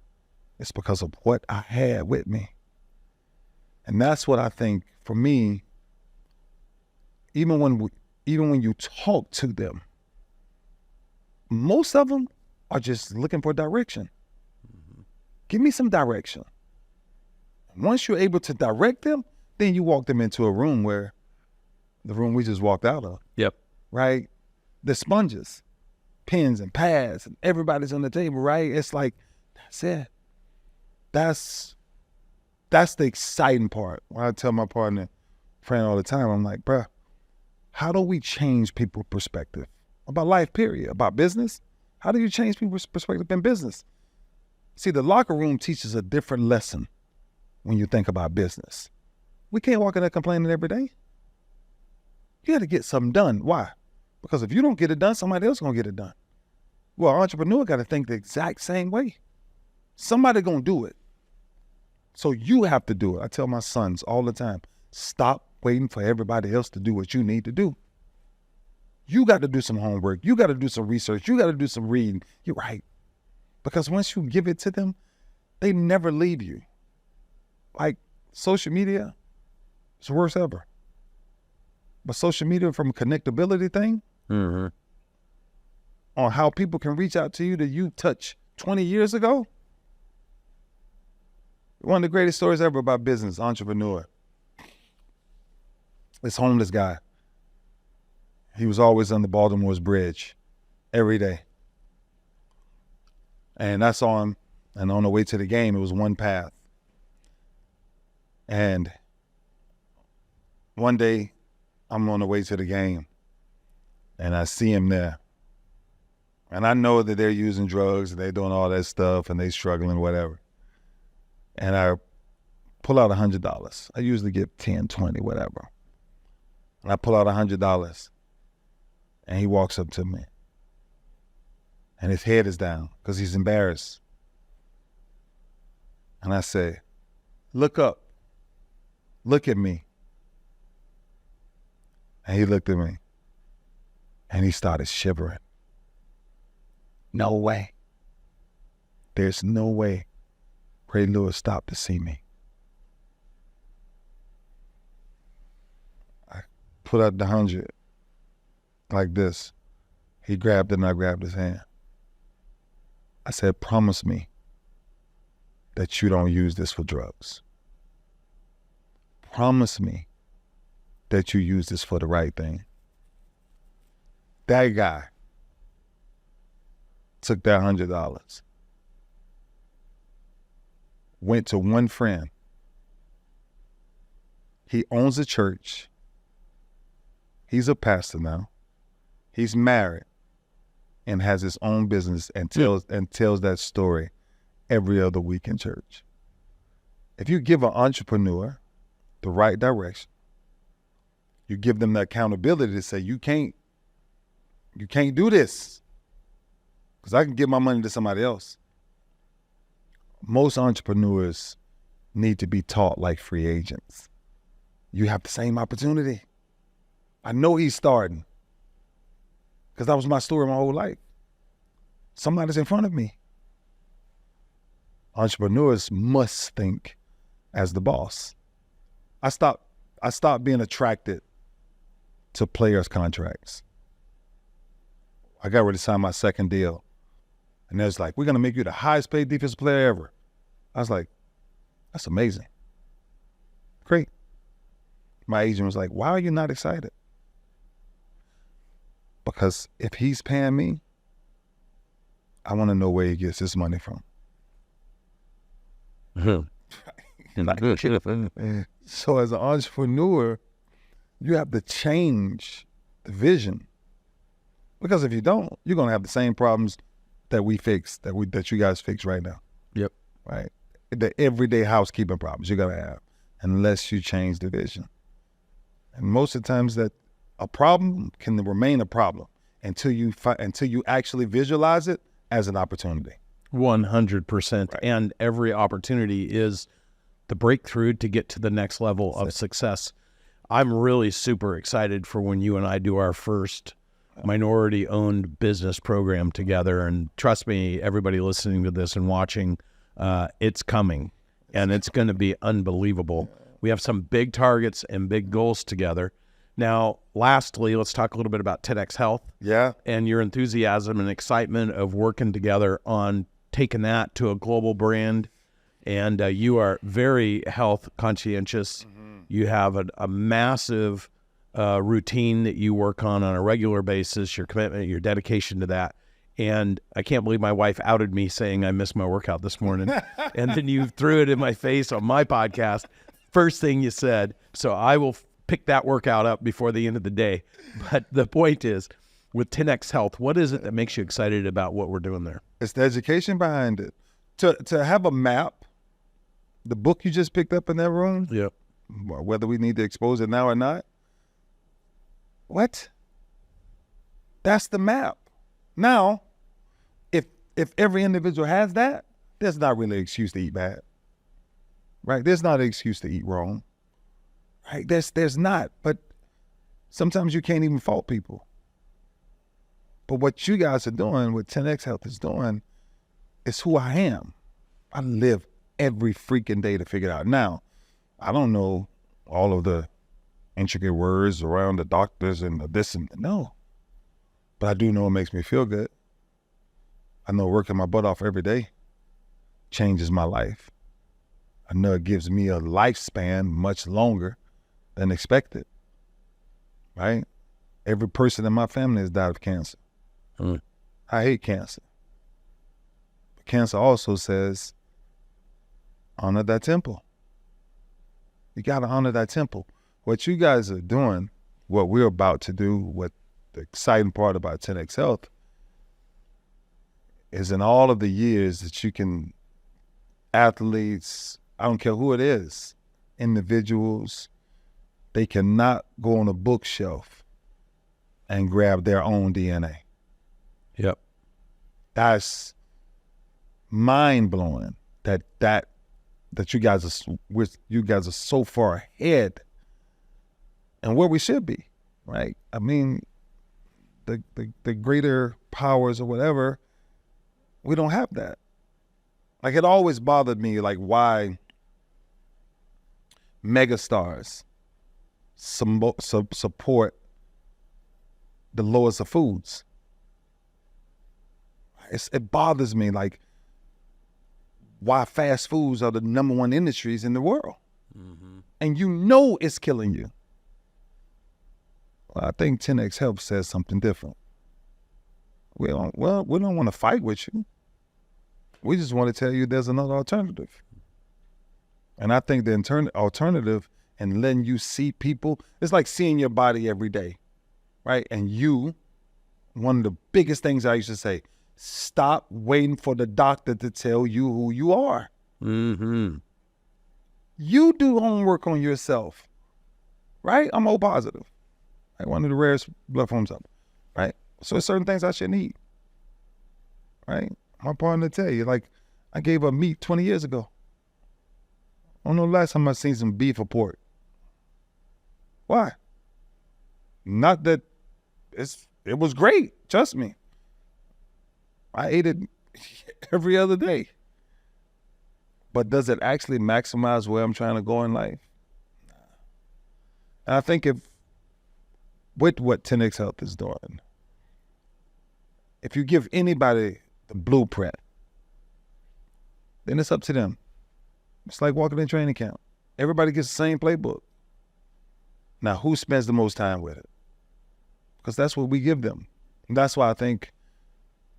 it's because of what I had with me. And that's what I think for me, even when you talk to them, most of them are just looking for direction. Give me some direction. Once you're able to direct them, then you walk them into a room where the room we just walked out of. Yep. Right? The sponges, pens and pads, and everybody's on the table, right? It's like, that's it. That's the exciting part. When I tell my friend all the time, I'm like, bruh, how do we change people's perspective about life, period, about business? How do you change people's perspective in business? See, the locker room teaches a different lesson when you think about business. We can't walk in there complaining every day. You got to get something done. Why? Because if you don't get it done, somebody else is going to get it done. Well, an entrepreneur got to think the exact same way. Somebody going to do it. So you have to do it. I tell my sons all the time, stop waiting for everybody else to do what you need to do. You got to do some homework. You got to do some research. You got to do some reading. You're right. Because once you give it to them, they never leave you. Like social media, it's the worst ever. But social media from a connectability thing, on how people can reach out to you that you touched 20 years ago. One of the greatest stories ever about business, entrepreneur. This homeless guy. He was always on the Baltimore's bridge every day. And I saw him, and on the way to the game, it was one path. And one day, I'm on the way to the game, and I see him there. And I know that they're using drugs, and they're doing all that stuff, and they're struggling, whatever. And I pull out $100. I usually get 10, 20, whatever. And I pull out $100, and he walks up to me. And his head is down because he's embarrassed. And I say, look up. Look at me. And he looked at me. And he started shivering. No way. There's no way Ray Lewis stopped to see me. I put out the 100 like this. He grabbed it and I grabbed his hand. I said, promise me that you don't use this for drugs. Promise me that you use this for the right thing. That guy took that $100, went to one friend. He owns a church. He's a pastor now. He's married and has his own business and tells that story every other week in church. If you give an entrepreneur the right direction, you give them the accountability to say, you can't do this because I can give my money to somebody else. Most entrepreneurs need to be taught like free agents. You have the same opportunity. I know he's starting because that was my story my whole life. Somebody's in front of me. Entrepreneurs must think as the boss. I stopped being attracted to players' contracts. I got ready to sign my second deal. And they was like, we're going to make you the highest paid defensive player ever. I was like, that's amazing. Great. My agent was like, why are you not excited? Because if he's paying me, I want to know where he gets his money from. So as an entrepreneur, you have to change the vision. Because if you don't, you're going to have the same problems that we fix, that you guys fix right now. Yep. Right? The everyday housekeeping problems you're going to have unless you change the vision. And most of the times that a problem can remain a problem until you actually visualize it as an opportunity. 100%. Right. And every opportunity is the breakthrough to get to the next level of success. I'm really super excited for when you and I do our first minority-owned business program together. And trust me, everybody listening to this and watching, it's coming, and it's going to be unbelievable. We have some big targets and big goals together. Now, lastly, let's talk a little bit about TEDx Health. Yeah. And your enthusiasm and excitement of working together on taking that to a global brand and you are very health conscientious. You have a massive routine that you work on a regular basis, your commitment, your dedication to that. And I can't believe my wife outed me saying I missed my workout this morning. And then you threw it in my face on my podcast. First thing you said. So I will pick that workout up before the end of the day. But the point is, with 10X Health, what is it that makes you excited about what we're doing there? It's the education behind it. To have a map, the book you just picked up in that room, Yep. whether we need to expose it now or not, what? That's the map. Now, if every individual has that, there's not really an excuse to eat bad, right? There's not an excuse to eat wrong, right? There's not, but sometimes you can't even fault people. But what you guys are doing, what 10X Health is doing, is who I am. I live every freaking day to figure it out. Now, I don't know all of the intricate words around the doctors and the this and no, but I do know it makes me feel good. I know working my butt off every day changes my life. I know it gives me a lifespan much longer than expected, right? Every person in my family has died of cancer. I hate cancer. But cancer also says, honor that temple. You got to honor that temple. What you guys are doing, what we're about to do, what the exciting part about 10X Health is in all of the years that you can, athletes, I don't care who it is, individuals, they cannot go on a bookshelf and grab their own DNA. Yep. That's mind-blowing that you guys are so far ahead and where we should be, right? I mean, the greater powers or whatever, we don't have that. Like, it always bothered me, like, why megastars support the lowest of foods. It bothers me, like, why fast foods are the #1 industries in the world. And you know it's killing you. Well, I think 10X Health says something different. We don't want to fight with you. We just want to tell you there's another alternative. And I think the alternative and letting you see people, it's like seeing your body every day, right? And one of the biggest things I used to say, stop waiting for the doctor to tell you who you are. You do homework on yourself, right? I'm O positive, right? One of the rarest blood forms up, right? So there's certain things I shouldn't eat, right? My partner tell you, like, I gave up meat 20 years ago. I don't know the last time I seen some beef or pork. Why? Not that it was great, trust me. I ate it every other day. But does it actually maximize where I'm trying to go in life? Nah. And I think with what 10X Health is doing, if you give anybody the blueprint, then it's up to them. It's like walking in training camp. Everybody gets the same playbook. Now, who spends the most time with it? Because that's what we give them. And that's why I think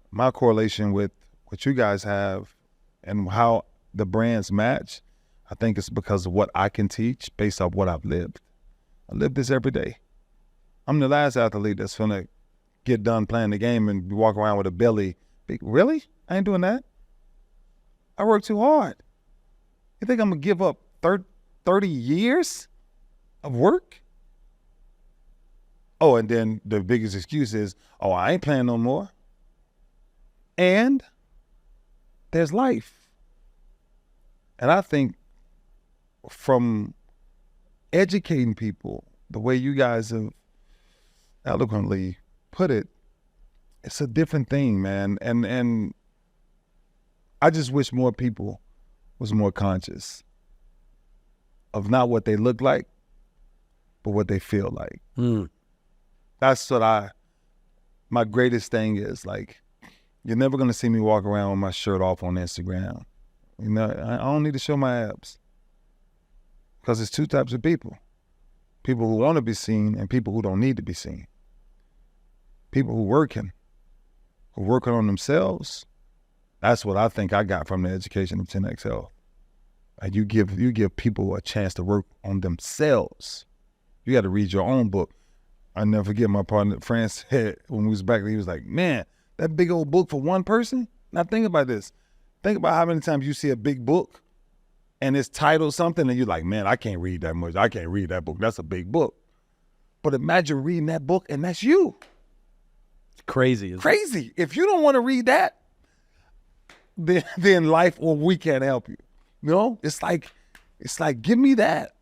my correlation with what you guys have and how the brands match, I think it's because of what I can teach based off what I've lived. I live this every day. I'm the last athlete that's gonna get done playing the game and walk around with a belly. Really? I ain't doing that. I work too hard. You think I'm gonna give up 30 years of work? Oh, and then the biggest excuse is, oh, I ain't playing no more. And there's life. And I think from educating people the way you guys have eloquently put it, it's a different thing, man. And I just wish more people was more conscious of not what they look like, but what they feel like. That's what my greatest thing is. Like, you're never going to see me walk around with my shirt off on Instagram, You know, I don't need to show my abs because it's two types of people. People who want to be seen and people who don't need to be seen. People who working on themselves. That's what I think I got from the education of 10X Health. And you give people a chance to work on themselves. You got to read your own book. I never forget my partner, Fran, said when we was back there, he was like, man, that big old book for one person? Now think about this. Think about how many times you see a big book and it's titled something and you're like, man, I can't read that much. I can't read that book. That's a big book. But imagine reading that book and that's you. It's crazy. Crazy. If you don't want to read that, then life or we can't help you. You know, it's like, give me that.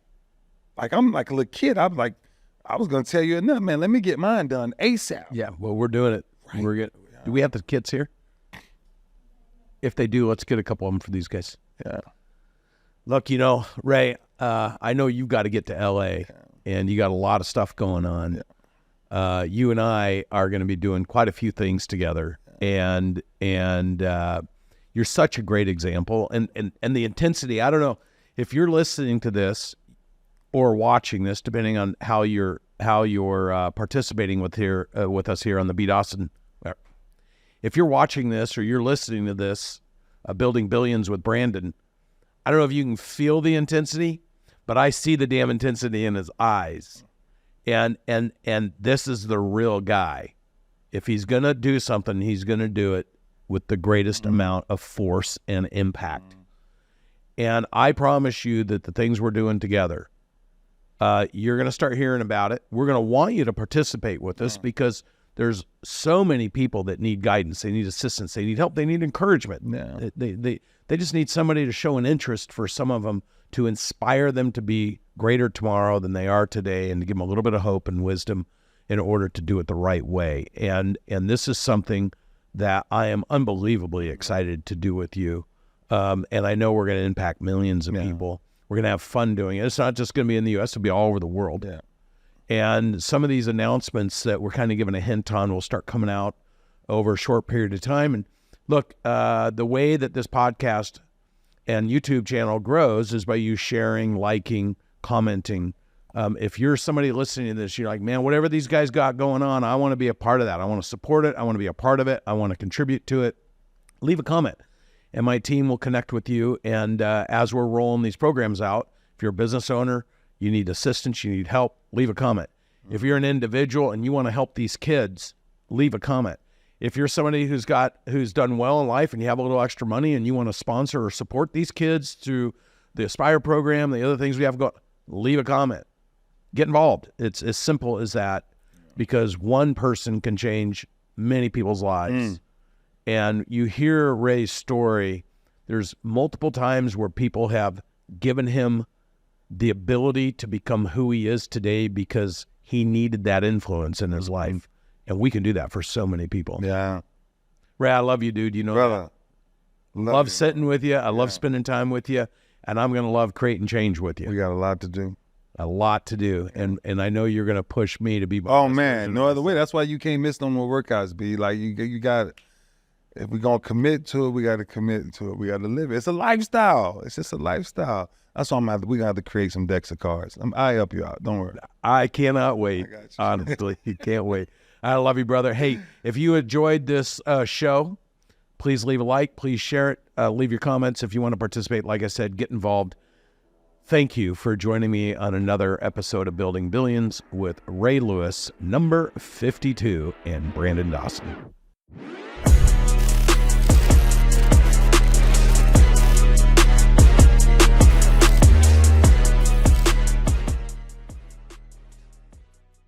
Like, I'm like a little kid. I'm like, I was going to tell you enough, man. Let me get mine done ASAP. Yeah, well, we're doing it. Right. Do we have the kids here? If they do, let's get a couple of them for these guys. Yeah. Look, you know, Ray, I know you've got to get to L.A., and you got a lot of stuff going on. Yeah. You and I are going to be doing quite a few things together, and you're such a great example. And the intensity, I don't know, if you're listening to this or watching this, depending on how you're participating with us here on the B. Dawson. If you're watching this or you're listening to this, Building Billions with Brandon, I don't know if you can feel the intensity, but I see the damn intensity in his eyes. And this is the real guy. If he's going to do something, he's going to do it with the greatest amount of force and impact. And I promise you that the things we're doing together, you're going to start hearing about it. We're going to want you to participate with us because there's so many people that need guidance. They need assistance. They need help. They need encouragement. Yeah. They just need somebody to show an interest for some of them to inspire them to be greater tomorrow than they are today and to give them a little bit of hope and wisdom in order to do it the right way. And this is something that I am unbelievably excited to do with you. And I know we're going to impact millions of people. We're going to have fun doing it. It's not just going to be in the U.S. It'll be all over the world. Yeah. And some of these announcements that we're kind of giving a hint on will start coming out over a short period of time. And look, the way that this podcast and YouTube channel grows is by you sharing, liking, commenting. If you're somebody listening to this, you're like, man, whatever these guys got going on, I want to be a part of that. I want to support it. I want to be a part of it. I want to contribute to it. Leave a comment, and my team will connect with you. And as we're rolling these programs out, if you're a business owner, you need assistance, you need help, leave a comment. If you're an individual and you want to help these kids, leave a comment. If you're somebody who's done well in life and you have a little extra money and you want to sponsor or support these kids through the Aspire program, the other things we have going, leave a comment. Get involved. It's as simple as that, because one person can change many people's lives. And you hear Ray's story, there's multiple times where people have given him the ability to become who he is today because he needed that influence in his life. And we can do that for so many people. Yeah. Ray, I love you, dude. You know, brother. Love sitting with you. I love spending time with you. And I'm going to love creating change with you. We got a lot to do. A lot to do. And I know you're going to push me to be. Oh, man. No other way. That's why you can't miss no more workouts, B. Like, you got it. If we're going to commit to it, we got to commit to it. We got to live it. It's a lifestyle. It's just a lifestyle. That's why we're going to have to create some decks of cards. I'll help you out. Don't worry. I cannot wait. I got you. Honestly, you can't wait. I love you, brother. Hey, if you enjoyed this show, please leave a like. Please share it. Leave your comments if you want to participate. Like I said, get involved. Thank you for joining me on another episode of Building Billions with Ray Lewis, number 52, and Brandon Dawson.